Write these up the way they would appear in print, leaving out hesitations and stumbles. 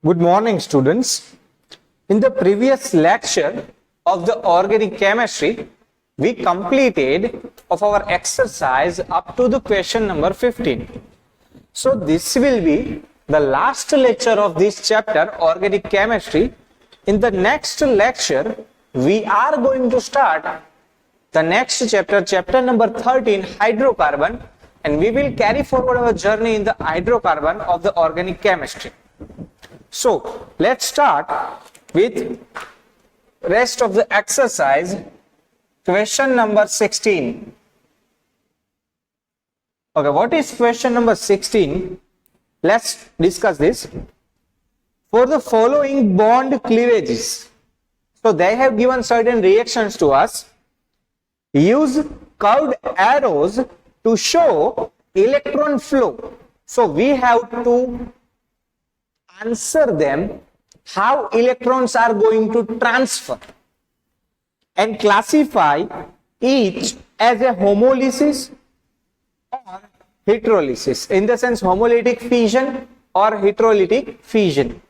Good morning, students. In the previous lecture of the organic chemistry, we completed of our exercise up to the question number 15. So this will be the last lecture of this chapter, organic chemistry. In the next lecture, we are going to start the next chapter, chapter number 13, hydrocarbon, and we will carry forward our journey in the hydrocarbon of the organic chemistry. So let's start with rest of the exercise. Question number 16. Okay, what is question number 16? Let's discuss this. For the following bond cleavages, so they have given certain reactions to us. Use curved arrows to show electron flow. So we have to answer them how electrons are going to transfer and classify each as a homolysis or heterolysis, in the sense homolytic fission or heterolytic fission.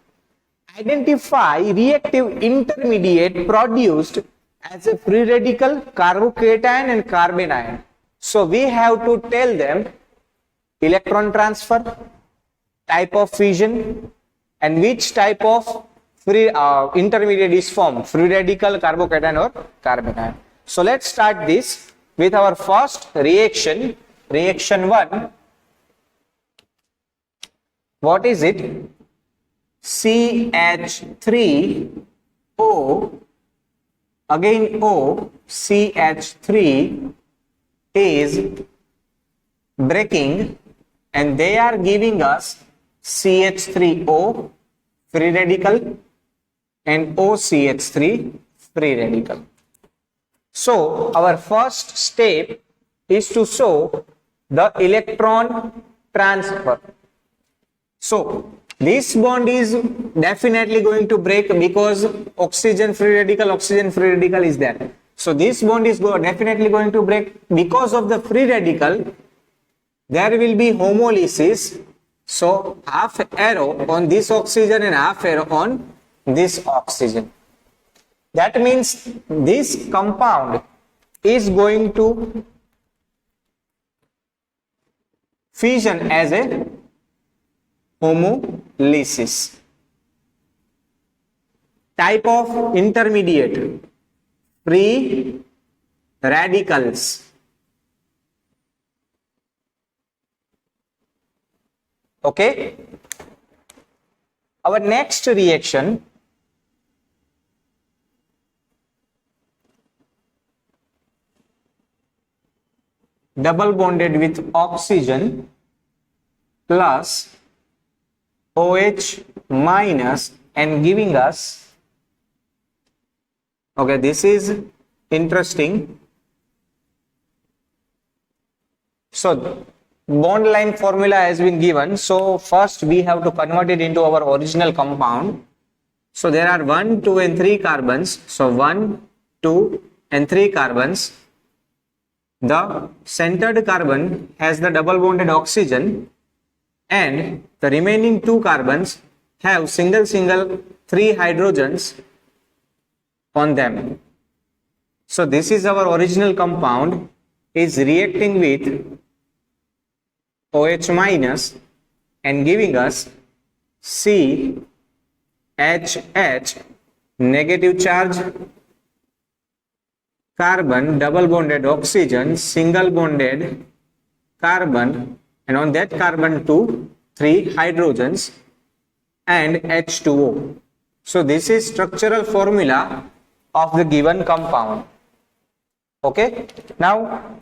Identify reactive intermediate produced as a free radical, carbocation and carbanion. So we have to tell them electron transfer, type of fission, and which type of free intermediate is formed, free radical, carbocation or carbanion. So let's start this with our first reaction, reaction 1. What is it? CH3O, again O, CH3 is breaking and they are giving us CH3O free radical and OCH3 free radical. So our first step is to show the electron transfer. So this bond is definitely going to break because oxygen free radical is there. So this bond is definitely going to break because of the free radical. There will be homolysis. So half arrow on this oxygen and half arrow on this oxygen. That means this compound is going to fission as a homolysis. Type of intermediate, free radicals. Okay. Our next reaction, double bonded with oxygen plus OH minus and giving us, okay, this is interesting. So bond line formula has been given. So first we have to convert it into our original compound. So there are 1, 2 and 3 carbons. So 1, 2 and 3 carbons. The centered carbon has the double bonded oxygen and the remaining 2 carbons have single 3 hydrogens on them. So this is our original compound is reacting with OH minus and giving us CHH, negative charge carbon, double bonded oxygen, single bonded carbon, and on that carbon 3 hydrogens and H2O. So this is structural formula of the given compound. Okay. Now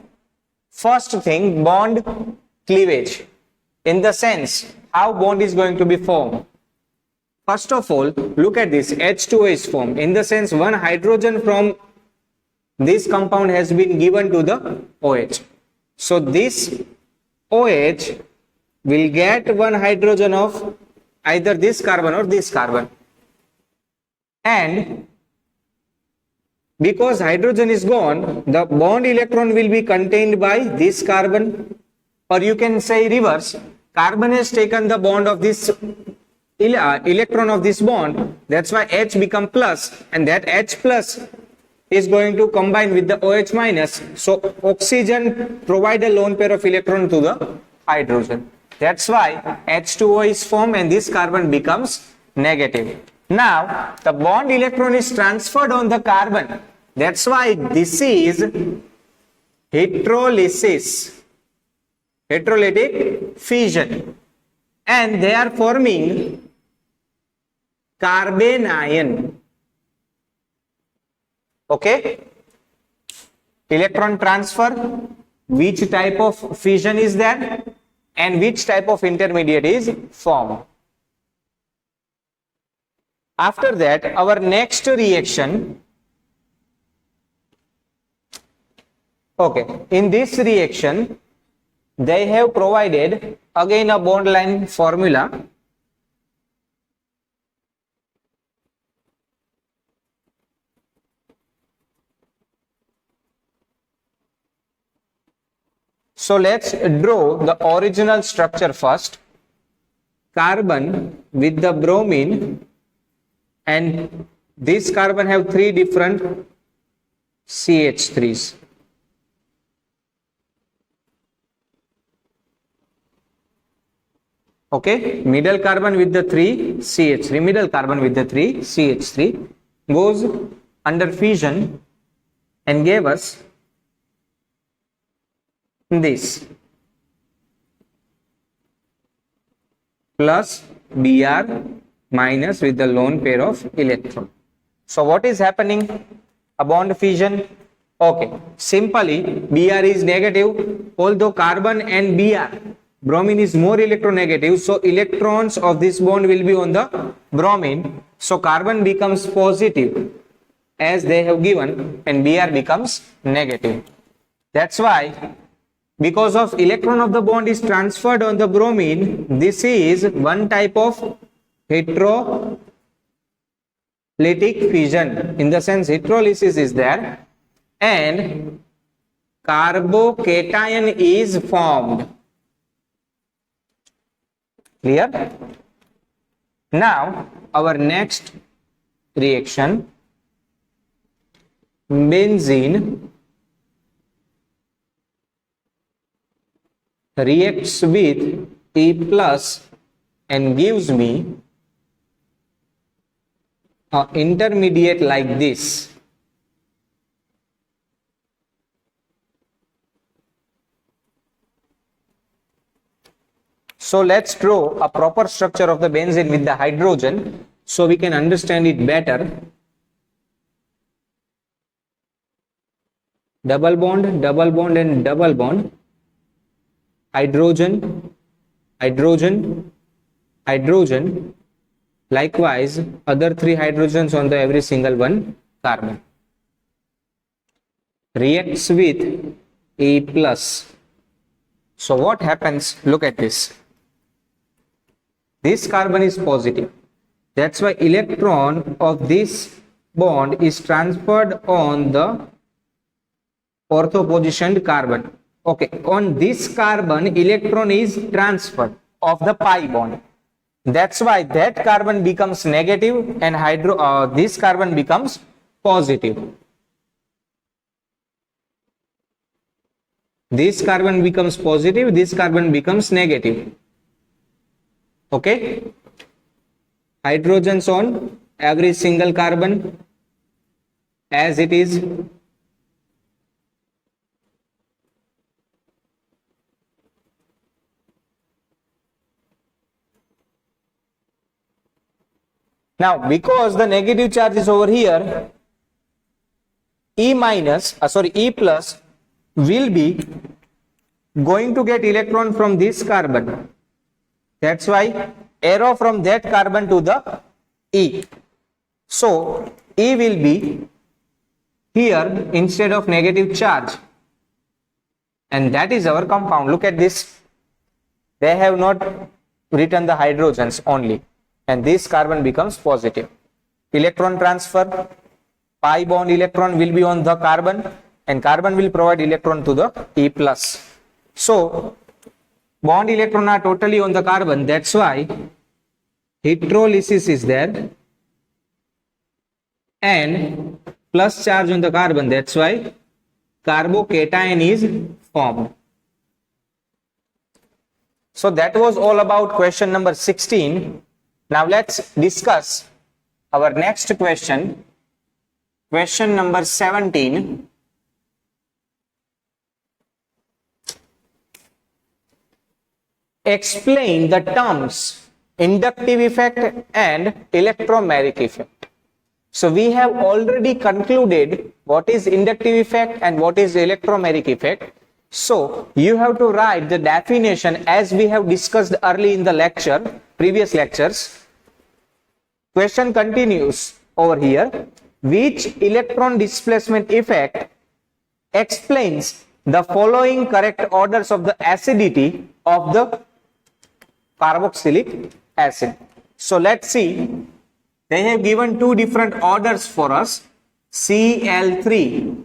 first thing, bond cleavage, in the sense how bond is going to be formed. First of all, look at this, H2O is formed, in the sense one hydrogen from this compound has been given to the OH. So this OH will get one hydrogen of either this carbon or this carbon, and because hydrogen is gone, the bond electron will be contained by this carbon, or you can say reverse, carbon has taken the bond of this electron of this bond. That's why H become plus, and that H plus is going to combine with the OH minus. So oxygen provide a lone pair of electron to the hydrogen. That's why H2O is formed and this carbon becomes negative. Now the bond electron is transferred on the carbon. That's why this is hydrolysis, hydrolytic fission, and they are forming carbanion. Okay, electron transfer, which type of fission is that and which type of intermediate is formed. After that, our next reaction, okay, in this reaction they have provided again a bond line formula. So let's draw the original structure first. Carbon with the bromine, and this carbon have three different CH3s. Okay, middle carbon with the 3 CH3, middle carbon with the 3 CH3 goes under fission and gave us this plus Br minus with the lone pair of electron. So what is happening? A bond fission. Okay, simply Br is negative, although carbon and Br, bromine is more electronegative, so electrons of this bond will be on the bromine, so carbon becomes positive as they have given and Br becomes negative. That's why, because of electron of the bond is transferred on the bromine, this is one type of hydrolytic fission, in the sense hydrolysis is there and carbocation is formed. Clear? Now our next reaction, benzene reacts with E plus and gives me an intermediate like this. So let's draw a proper structure of the benzene with the hydrogen so we can understand it better. Double bond and double bond. Hydrogen, hydrogen, hydrogen. Likewise, other three hydrogens on the every single one carbon. Reacts with E plus. So what happens? Look at this. This carbon is positive. That's why electron of this bond is transferred on the ortho-positioned carbon. Okay, on this carbon, electron is transferred of the pi bond. That's why that carbon becomes negative and this carbon becomes positive. This carbon becomes positive, this carbon becomes negative. Okay, hydrogens on every single carbon as it is. Now because the negative charge is over here, E plus will be going to get electron from this carbon. That's why arrow from that carbon to the E. So E will be here instead of negative charge, and that is our compound. Look at this. They have not written the hydrogens only, and this carbon becomes positive. Electron transfer, pi bond electron will be on the carbon and carbon will provide electron to the E plus. So bond electron are totally on the carbon. That's why Hydrolysis is there and plus charge on the carbon. That's why carbocation is formed. So that was all about question number 16. Now let's discuss our next question. Question number 17. Explain the terms inductive effect and electromagnetic effect. So we have already concluded what is inductive effect and what is electromagnetic effect. So you have to write the definition as we have discussed early in the lecture, previous lectures. Question continues over here. Which electron displacement effect explains the following correct orders of the acidity of the carboxylic acid? So let's see. They have given two different orders for us. Cl3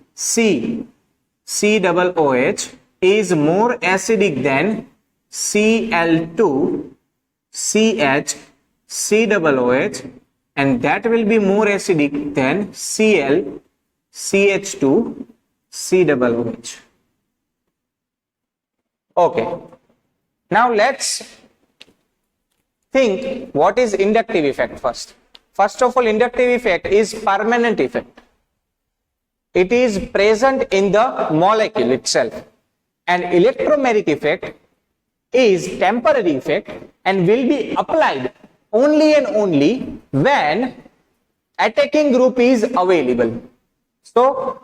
COOH is more acidic than Cl2 COOH, and that will be more acidic than Cl CH2 COOH. Okay. Now let's think what is inductive effect first. First of all, inductive effect is permanent effect. It is present in the molecule itself. And electromagnetic effect is temporary effect and will be applied only and only when attacking group is available. So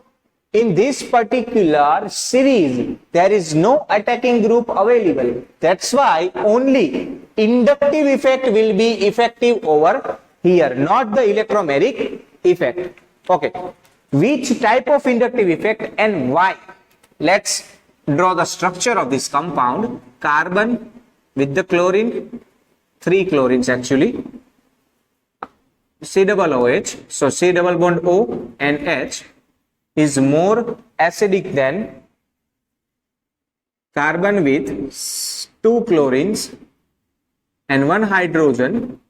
in this particular series, there is no attacking group available. That's why only inductive effect will be effective over here, not the electromagnetic effect. Okay. Which type of inductive effect and why? Let's draw the structure of this compound. Carbon with the chlorine, 3 chlorines actually, COOH, so C double bond O and H is more acidic than carbon with 2 chlorines and 1 hydrogen,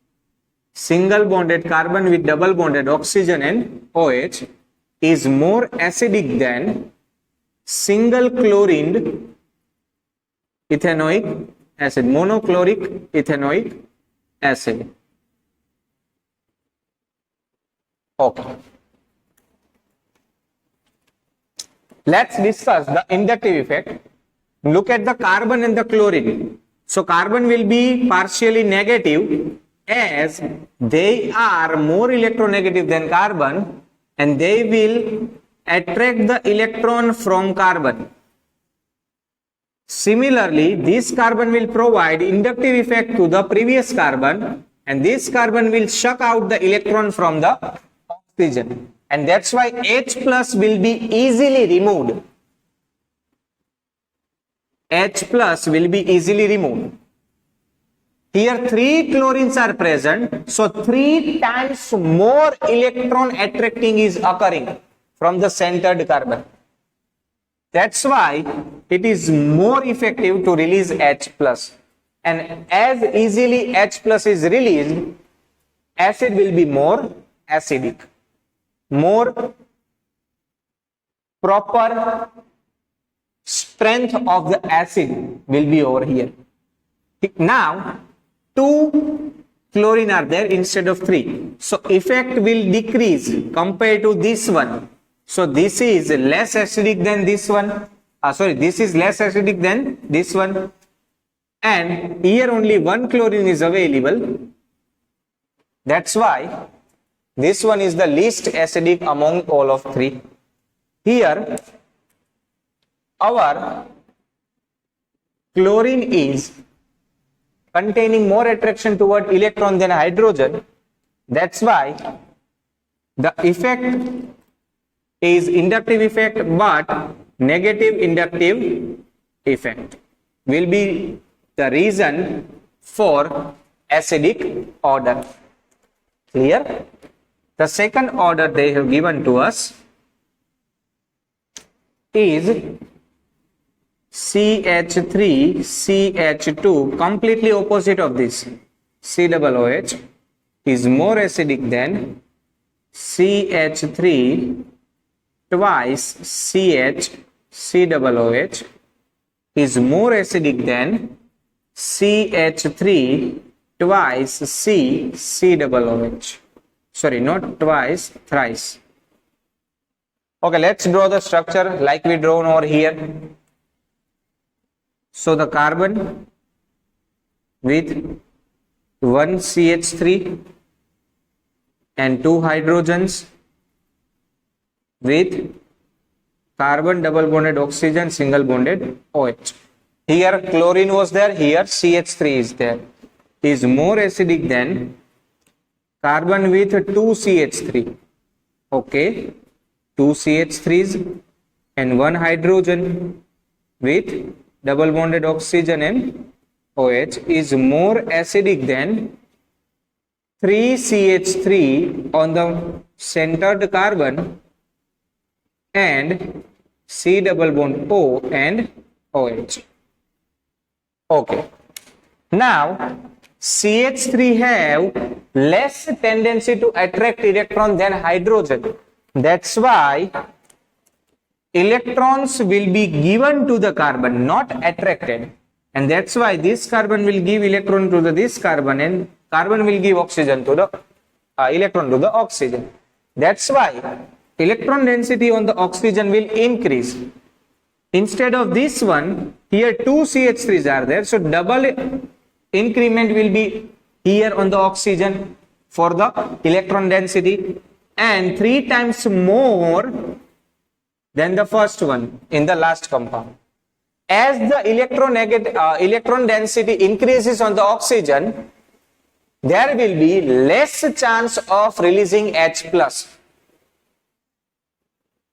single bonded carbon with double bonded oxygen and OH is more acidic than single chlorined ethanoic acid, monochloric ethanoic acid. Okay. Let's discuss the inductive effect. Look at the carbon and the chlorine. So carbon will be partially negative as they are more electronegative than carbon and they will attract the electron from carbon. Similarly, this carbon will provide inductive effect to the previous carbon and this carbon will suck out the electron from the oxygen, and that's why H plus will be easily removed. H plus will be easily removed. Here 3 chlorines are present, so 3 times more electron attracting is occurring from the centered carbon. That's why it is more effective to release H plus. And as easily H plus is released, acid will be more acidic. More proper strength of the acid will be over here. Now 2 chlorine are there instead of 3. So effect will decrease compared to this one. So this is less acidic than this one. This is less acidic than this one. And here only 1 chlorine is available. That's why this one is the least acidic among all of 3. Here our chlorine is containing more attraction toward electron than hydrogen. That's why the effect is inductive effect, but negative inductive effect will be the reason for acidic order. Clear? The second order they have given to us is CH3 CH2, completely opposite of this, COOH. is more acidic than CH3 twice CH COOH is more acidic than CH3 twice COOH. Sorry, not twice, thrice. Okay, let's draw the structure like we drawn over here. So the carbon with one CH3 and two hydrogens with carbon double bonded oxygen single bonded OH. Here chlorine was there, here CH3 is there. Is more acidic than carbon with two CH3. Okay, two CH3s and one hydrogen with double bonded oxygen and OH is more acidic than 3 CH3 on the centered carbon and C double bond O and OH. Okay. Now CH3 have less tendency to attract electron than hydrogen. That's why electrons will be given to the carbon, not attracted. And that's why this carbon will give electron to this carbon and carbon will give oxygen to the electron to the oxygen. That's why electron density on the oxygen will increase. Instead of this one, here two CH3s are there. So double increment will be here on the oxygen for the electron density and 3 times more than the first one in the last compound. As the electron density increases on the oxygen, there will be less chance of releasing H plus.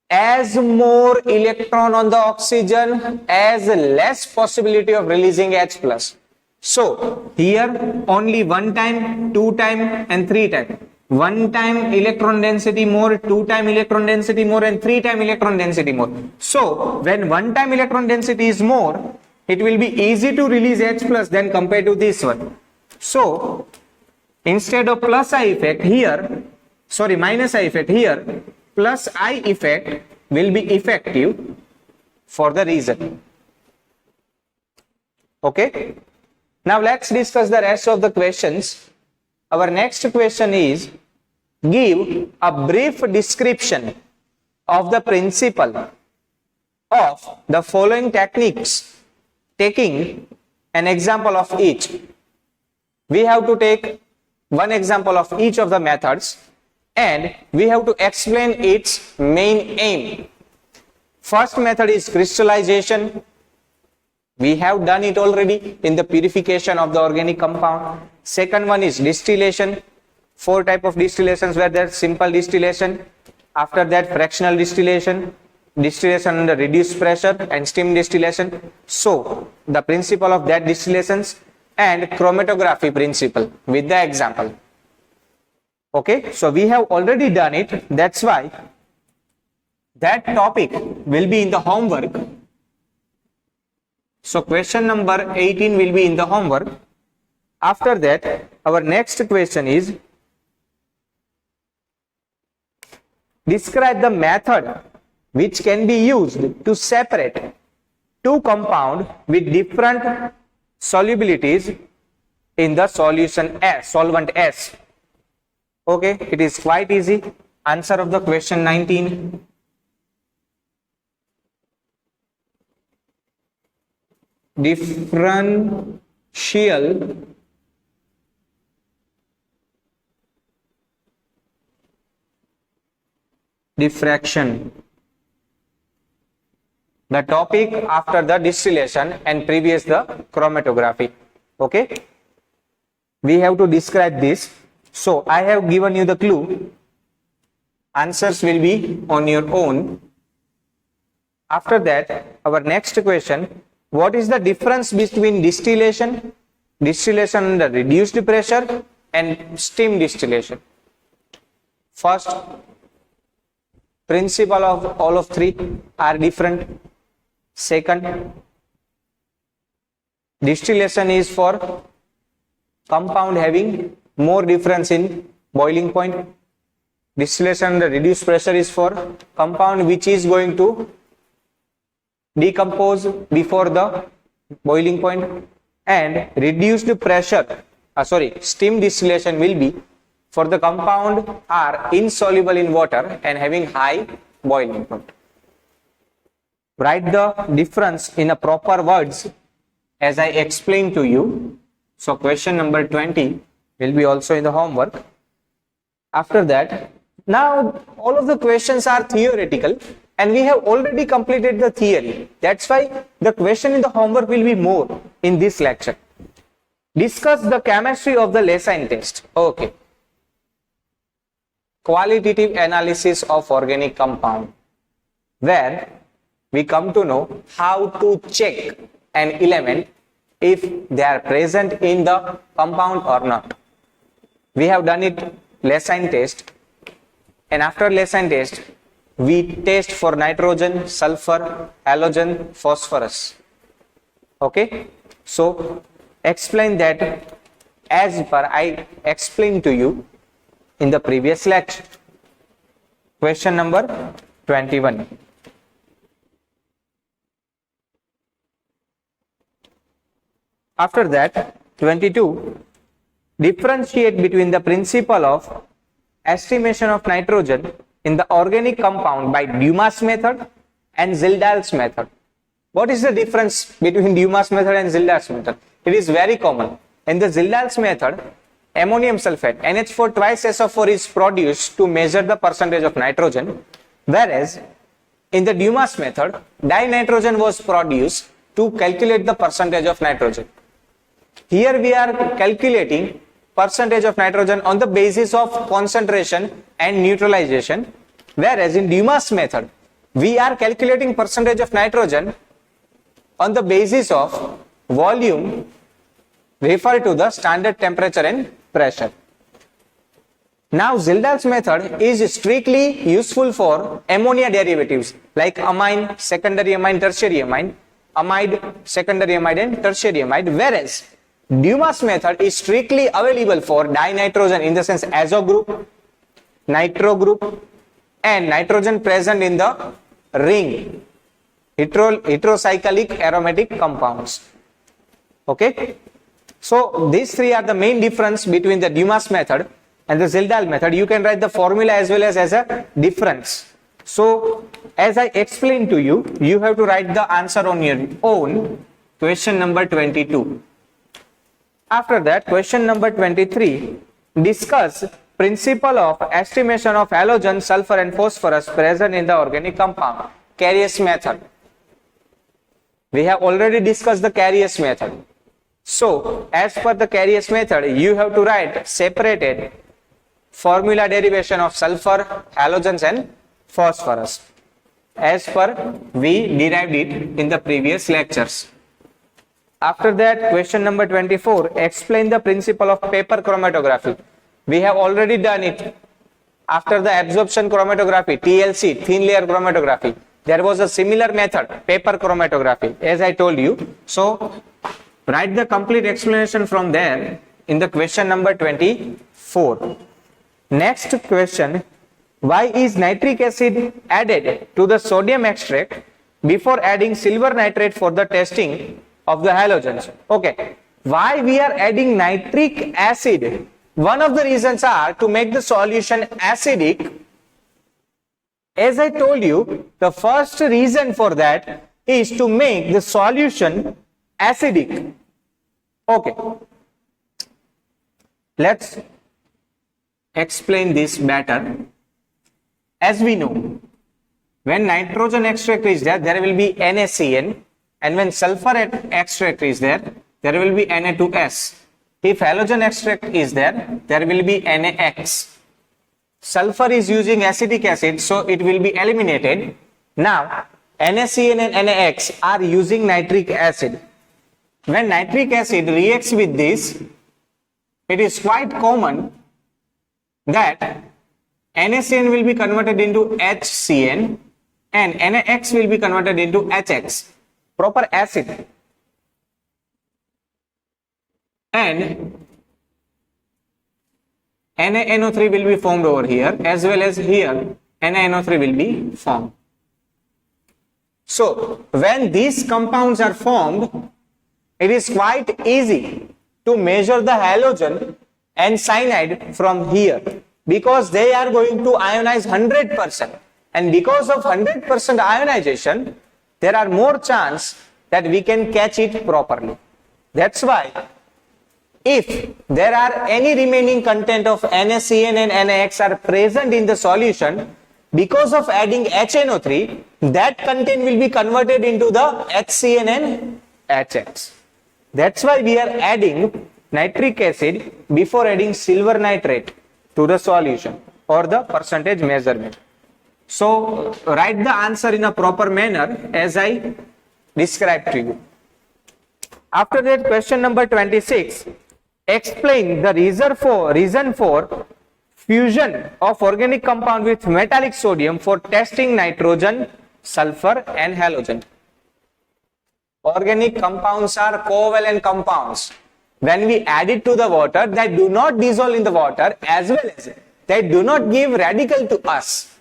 As more electron on the oxygen, as less possibility of releasing H plus. So here only 1 time, 2 time and 3 time. 1 time electron density more, 2 time electron density more and 3 time electron density more. So when 1 time electron density is more, it will be easy to release H plus than compared to this one. So instead of plus I effect here, sorry, minus I effect here, plus I effect will be effective for the reason. Okay. Now let's discuss the rest of the questions. Our next question is, give a brief description of the principle of the following techniques, taking an example of each. We have to take one example of each of the methods and we have to explain its main aim. First method is crystallization. We have done it already in the purification of the organic compound. Second one is distillation. 4 types of distillations were there: simple distillation, after that fractional distillation, distillation under reduced pressure and steam distillation. So the principle of that distillations and chromatography principle with the example. Okay, so we have already done it. That's why that topic will be in the homework. So question number 18 will be in the homework. After that, our next question is, describe the method which can be used to separate two compounds with different solubilities in the solution S, solvent S. Okay, it is quite easy. Answer of the question 19. Differential diffraction. The topic after the distillation and previous the chromatography. Okay, we have to describe this. So I have given you the clue. Answers will be on your own. After that, our next question, what is the difference between distillation under reduced pressure and steam distillation? First, principle of all of three are different. Second, distillation is for compound having more difference in boiling point. Distillation under reduced pressure is for compound which is going to decompose before the boiling point, and reduced pressure, steam distillation will be for the compound are insoluble in water and having high boiling point. Write the difference in a proper words as I explained to you. So question number 20 will be also in the homework. After that, now all of the questions are theoretical and we have already completed the theory. That's why the question in the homework will be more in this lecture. Discuss the chemistry of the Leysin test. Okay. Qualitative analysis of organic compound, where we come to know how to check an element if they are present in the compound or not. We have done it Leysin test, and after Leysin test we test for nitrogen, sulfur, halogen, phosphorus. Okay, so explain that as per I explained to you in the previous lecture. Question number 21. After that, 22, differentiate between the principle of estimation of nitrogen in the organic compound by Dumas method and Zildahl's method. What is the difference between Dumas method and Zildahl's method? It is very common. In the Zildahl's method, ammonium sulfate, NH4 twice SO4 is produced to measure the percentage of nitrogen, whereas in the Dumas method, dinitrogen was produced to calculate the percentage of nitrogen. Here we are calculating percentage of nitrogen on the basis of concentration and neutralization, whereas in Dumas method, we are calculating percentage of nitrogen on the basis of volume referred to the standard temperature and pressure. Now Zildahl's method is strictly useful for ammonia derivatives like amine, secondary amine, tertiary amine, amide, secondary amide and tertiary amide, whereas Dumas method is strictly available for dinitrogen in the sense azo group, nitro group and nitrogen present in the ring, heterocyclic aromatic compounds. Okay, so these three are the main difference between the Dumas method and the Zildahl method. You can write the formula as well as a difference. So as I explained to you, you have to write the answer on your own. Question number 22. After that, question number 23, discuss principle of estimation of halogen, sulfur and phosphorus present in the organic compound. Carius method. We have already discussed the Carius method. So as per the Carius method, you have to write separated formula derivation of sulfur, halogens and phosphorus as per we derived it in the previous lectures. After that, question number 24, explain the principle of paper chromatography. We have already done it after the absorption chromatography, TLC, thin layer chromatography. There was a similar method, paper chromatography, as I told you. So write the complete explanation from there in the question number 24. Next question, why is nitric acid added to the sodium extract before adding silver nitrate for the testing of the halogens? Okay, why we are adding nitric acid? One of the reasons are to make the solution acidic. As I told you, the first reason for that is to make the solution acidic. Okay, let's explain this better. As we know, when nitrogen extract is there, there will be NaCN, and when sulfur extract is there, there will be Na2S. If halogen extract is there, there will be NaX. Sulfur is using acetic acid, so it will be eliminated. Now, NaCN and NaX are using nitric acid. When nitric acid reacts with this, it is quite common that NaCN will be converted into HCN and NaX will be converted into HX, proper acid. And NaNO3 will be formed over here, as well as here NaNO3 will be formed. So when these compounds are formed, it is quite easy to measure the halogen and cyanide from here, because they are going to ionize 100%, and because of 100% ionization, there are more chance that we can catch it properly. That's why if there are any remaining content of NaCN and NaX are present in the solution, because of adding HNO3, that content will be converted into the HCN and HX. That's why we are adding nitric acid before adding silver nitrate to the solution or the percentage measurement. So write the answer in a proper manner as I described to you. After that, question number 26. Explain the reason for fusion of organic compound with metallic sodium for testing nitrogen, sulfur and halogen. Organic compounds are covalent compounds. When we add it to the water, they do not dissolve in the water, as well as they do not give radical to us.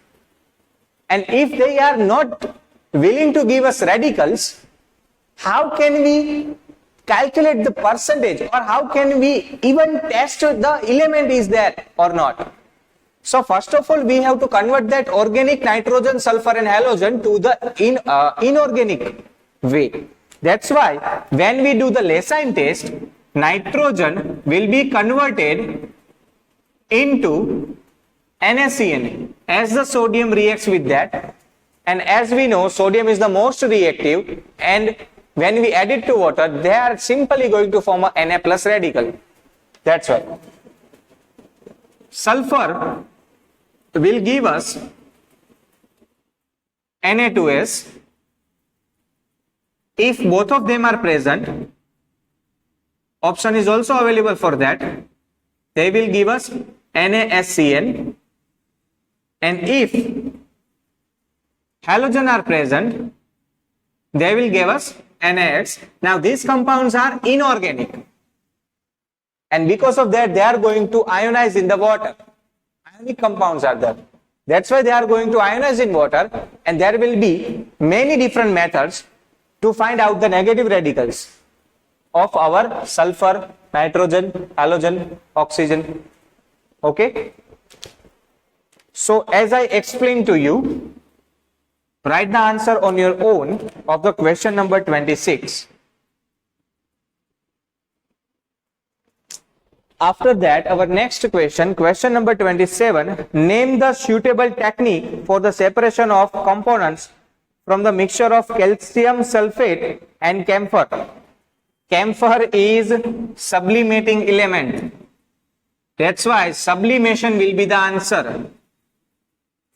And if they are not willing to give us radicals, how can we calculate the percentage, or how can we even test the element is there or not? So first of all, we have to convert that organic nitrogen, sulfur and halogen to the inorganic way. That's why when we do the Leysin test, nitrogen will be converted into NaCN as the sodium reacts with that, and as we know, sodium is the most reactive, and when we add it to water, they are simply going to form a Na plus radical. That's why. Sulfur will give us Na2S. If both of them are present, option is also available for that. They will give us NaSCN. And if halogen are present, they will give us NaX. Now these compounds are inorganic, and because of that they are going to ionize in the water. Ionic compounds are there. That's why they are going to ionize in water, and there will be many different methods to find out the negative radicals of our sulfur, nitrogen, halogen, oxygen. Okay. So as I explained to you, write the answer on your own of the question number 26. After that, our next question, question number 27, name the suitable technique for the separation of components from the mixture of calcium sulfate and camphor. Camphor is sublimating element. That's why sublimation will be the answer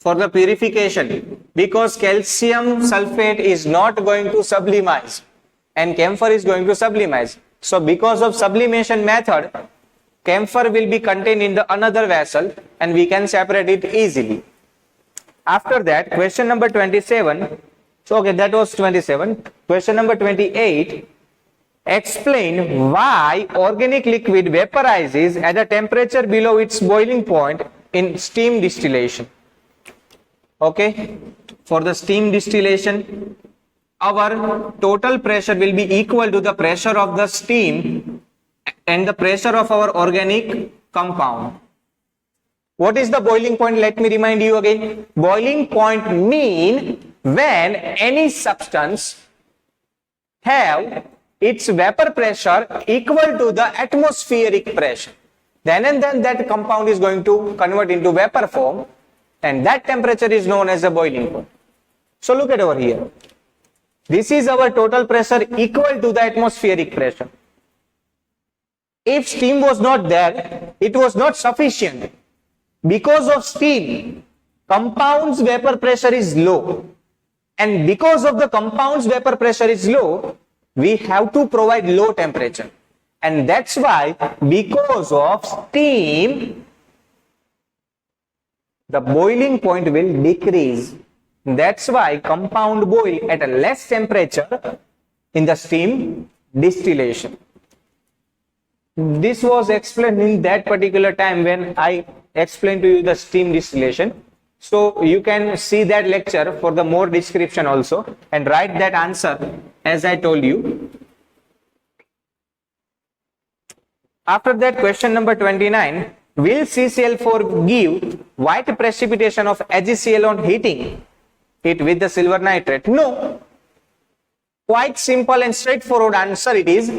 for the purification, because calcium sulfate is not going to sublimize and camphor is going to sublimize. So because of sublimation method, camphor will be contained in the another vessel and we can separate it easily. After that, question number 27. So okay, that was 27. Question number 28. Explain why organic liquid vaporizes at a temperature below its boiling point in steam distillation. Okay, for the steam distillation, our total pressure will be equal to the pressure of the steam and the pressure of our organic compound. What is the boiling point? Let me remind you again. Boiling point mean when any substance have its vapor pressure equal to the atmospheric pressure. Then and then that compound is going to convert into vapor form, and that temperature is known as the boiling point. So look at over here. This is our total pressure equal to the atmospheric pressure. If steam was not there, it was not sufficient. Because of steam, compound's vapor pressure is low. And because of the compound's vapor pressure is low, we have to provide low temperature. And that's why, because of steam, the boiling point will decrease. That's why compound boil at a less temperature in the steam distillation. This was explained in that particular time when I explained to you the steam distillation. So you can see that lecture for the more description also and write that answer as I told you. After that, question number 29, will CCl4 give white precipitation of HgCl on heating it with the silver nitrate? No. Quite simple and straightforward answer it is.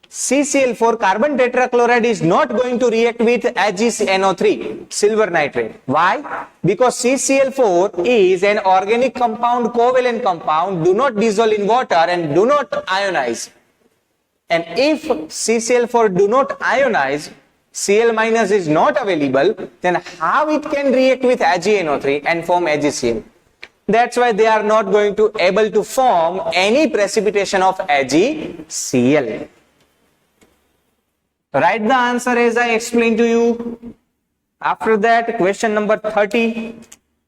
CCl4 carbon tetrachloride is not going to react with AgNO3 silver nitrate. Why? Because CCl4 is an organic compound, covalent compound, do not dissolve in water and do not ionize. And if CCl4 do not ionize, Cl minus is not available, then how it can react with AgNO3 and form AgCl? That's why they are not going to able to form any precipitation of AgCl. Write the answer as I explained to you. After that, question number 30.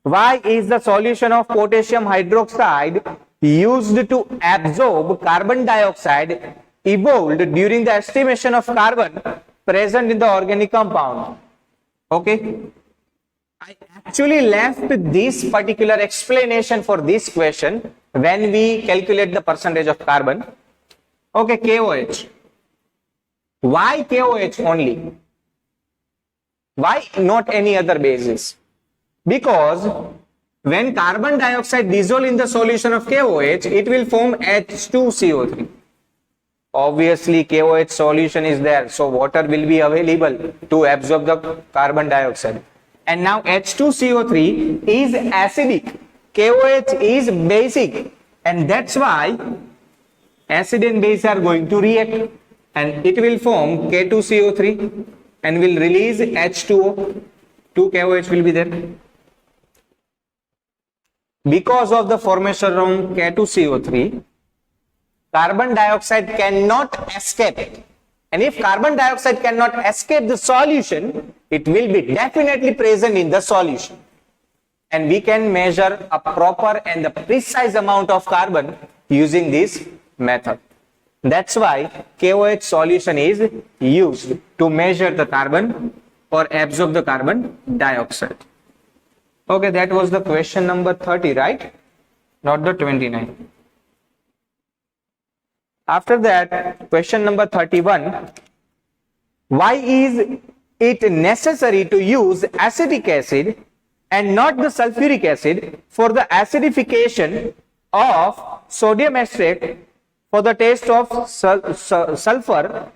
Why is the solution of potassium hydroxide used to absorb carbon dioxide evolved during the estimation of carbon present in the organic compound? Okay. I actually left this particular explanation for this question when we calculate the percentage of carbon. Okay, KOH. Why KOH only? Why not any other basis? Because when carbon dioxide dissolves in the solution of KOH, it will form H2CO3. Obviously, KOH solution is there, so water will be available to absorb the carbon dioxide. And now H2CO3 is acidic, KOH is basic, and that's why acid and base are going to react. And it will form K2CO3 and will release H2O. 2 KOH will be there. Because of the formation of K2CO3, carbon dioxide cannot escape. And if carbon dioxide cannot escape the solution, it will be definitely present in the solution. And we can measure a proper and the precise amount of carbon using this method. That's why KOH solution is used to measure the carbon or absorb the carbon dioxide. Okay, that was the question number 30, right? Not the 29. After that, question number 31. Why is it necessary to use acetic acid and not the sulfuric acid for the acidification of sodium acetate for the test of sulfur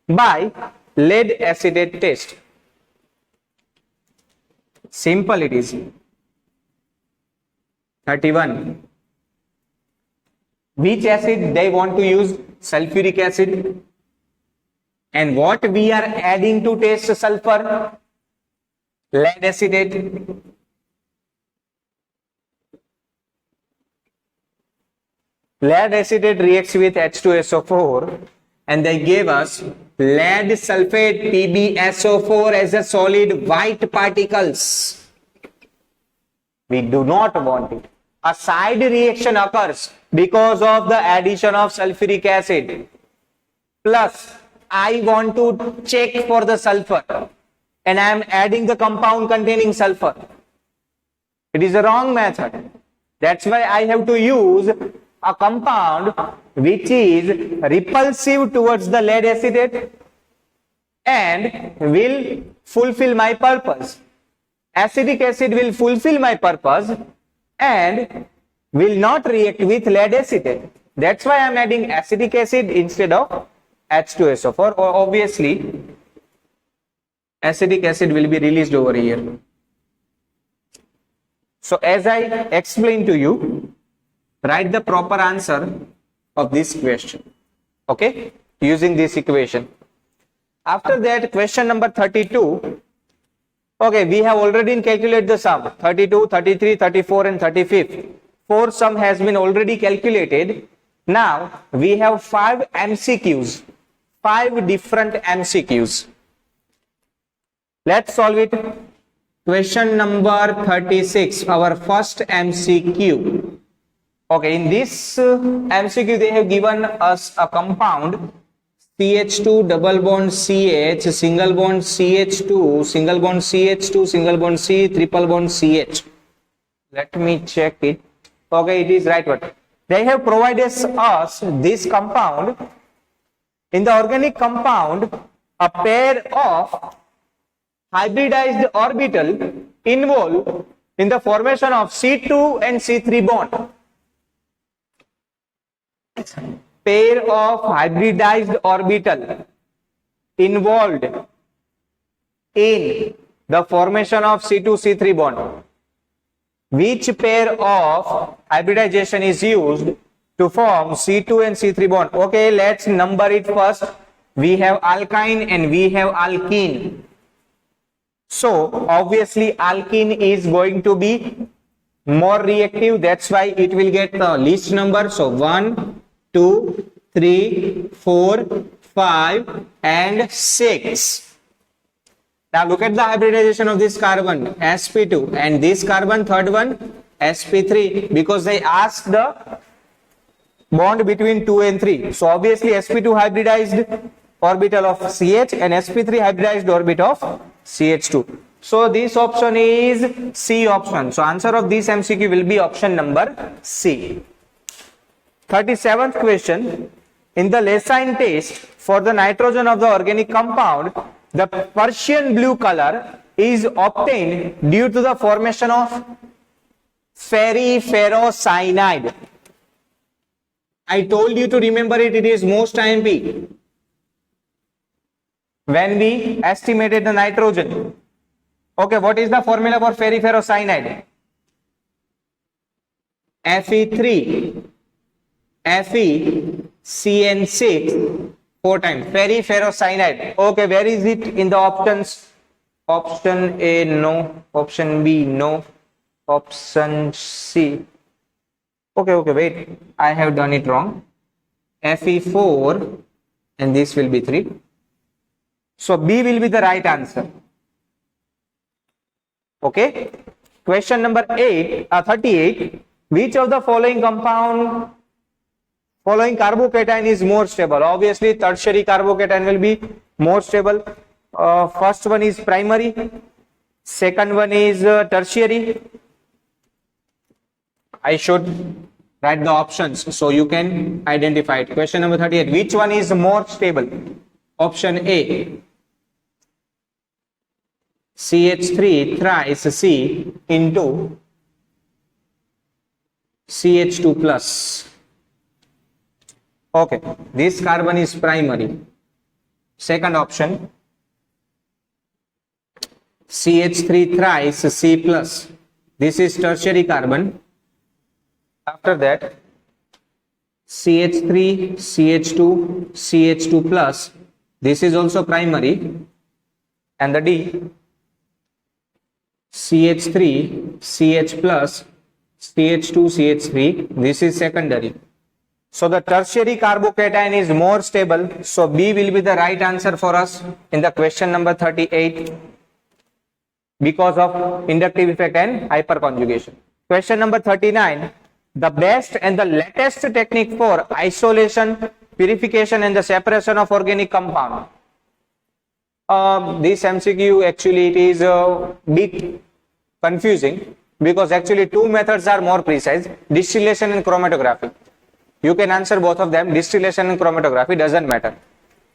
by lead acetate test? Simple it is. 31. Which acid they want to use? Sulfuric acid. And what we are adding to test sulfur? Lead acetate. Lead acetate reacts with H2SO4 and they gave us lead sulfate PbSO4 as a solid white particles. We do not want it. A side reaction occurs because of the addition of sulfuric acid. Plus, I want to check for the sulfur and I am adding the compound containing sulfur. It is a wrong method. That's why I have to use a compound which is repulsive towards the lead acetate and will fulfill my purpose. Acetic acid will fulfill my purpose and will not react with lead acetate. That's why I am adding acetic acid instead of H2SO4. Or obviously, acetic acid will be released over here. So as I explained to you, write the proper answer of this question, okay, using this equation. After that, question number 32. Okay, we have already calculated the sum 32, 33, 34 and 35. 4 sum has been already calculated. Now we have 5 MCQs, 5 different MCQs. Let's solve it. Question number 36, our first MCQ. Okay, in this MCQ they have given us a compound CH2 double bond CH, single bond CH2, single bond CH2, single bond C, triple bond CH. Let me check it. Okay, it is right one. They have provided us this compound. In the organic compound, a pair of hybridized orbital involved in the formation of C2 and C3 bond. Pair of hybridized orbital involved in the formation of C2-C3 bond. Which pair of hybridization is used to form C2 and C3 bond? Okay, let's number it first. We have alkyne and we have alkene. So obviously alkene is going to be more reactive. That's why it will get the least number. So 1, 2, 3, 4, 5 and 6. Now look at the hybridization of this carbon sp2 and this carbon third one sp3, because they asked the bond between 2 and 3. So obviously sp2 hybridized orbital of CH and sp3 hybridized orbit of CH2. So this option is C option. So answer of this MCQ will be option number C. 37th question. In the Leysin test for the nitrogen of the organic compound, the Persian blue color is obtained due to the formation of ferrocyanide. I told you to remember it, it is most IMP. When we estimated the nitrogen. Okay, what is the formula for ferrocyanide? Fe3, FeCN6, 4 times. Ferrocyanide. Okay, where is it in the options? Option A, no. Option B, no. Option C. Okay, wait. I have done it wrong. Fe4 and this will be 3. So B will be the right answer. Okay. Question number 38. Which of the following carbocation is more stable? Obviously, tertiary carbocation will be more stable. First one is primary. Second one is tertiary. I should write the options so you can identify it. Question number 38. Which one is more stable? Option A. CH3 thrice C into CH2 plus. Okay, this carbon is primary. Second option, CH3 thrice C plus. This is tertiary carbon. After that, CH3, CH2, CH2 plus. This is also primary. And the D, CH3, CH plus, CH2, CH3. This is secondary. So the tertiary carbocation is more stable. So B will be the right answer for us in the question number 38 because of inductive effect and hyperconjugation. Question number 39. The best and the latest technique for isolation, purification and the separation of organic compound. This MCQ actually it is a bit confusing because actually two methods are more precise, distillation and chromatography. You can answer both of them, distillation and chromatography, doesn't matter.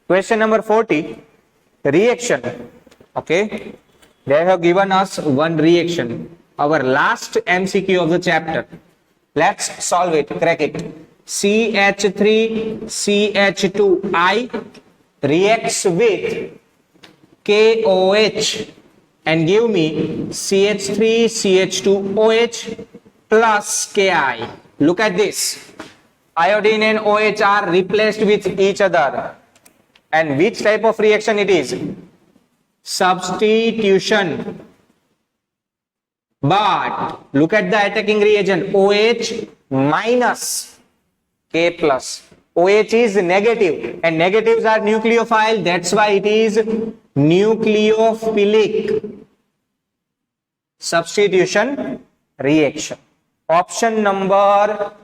Question number 40, reaction. Okay, they have given us one reaction, our last MCQ of the chapter. Let's solve it, crack it. CH3CH2I reacts with KOH and give me CH3CH2OH plus Ki. Look at this. Iodine and OH are replaced with each other. And which type of reaction it is? Substitution. But look at the attacking reagent, OH minus K plus. OH is negative and negatives are nucleophile. That's why it is nucleophilic substitution reaction. Option number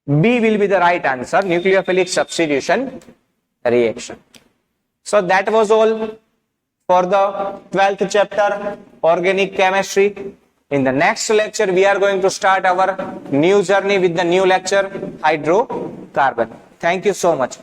B will be the right answer, nucleophilic substitution reaction. So that was all for the 12th chapter, organic chemistry. In the next lecture, we are going to start our new journey with the new lecture, hydrocarbon. Thank you so much.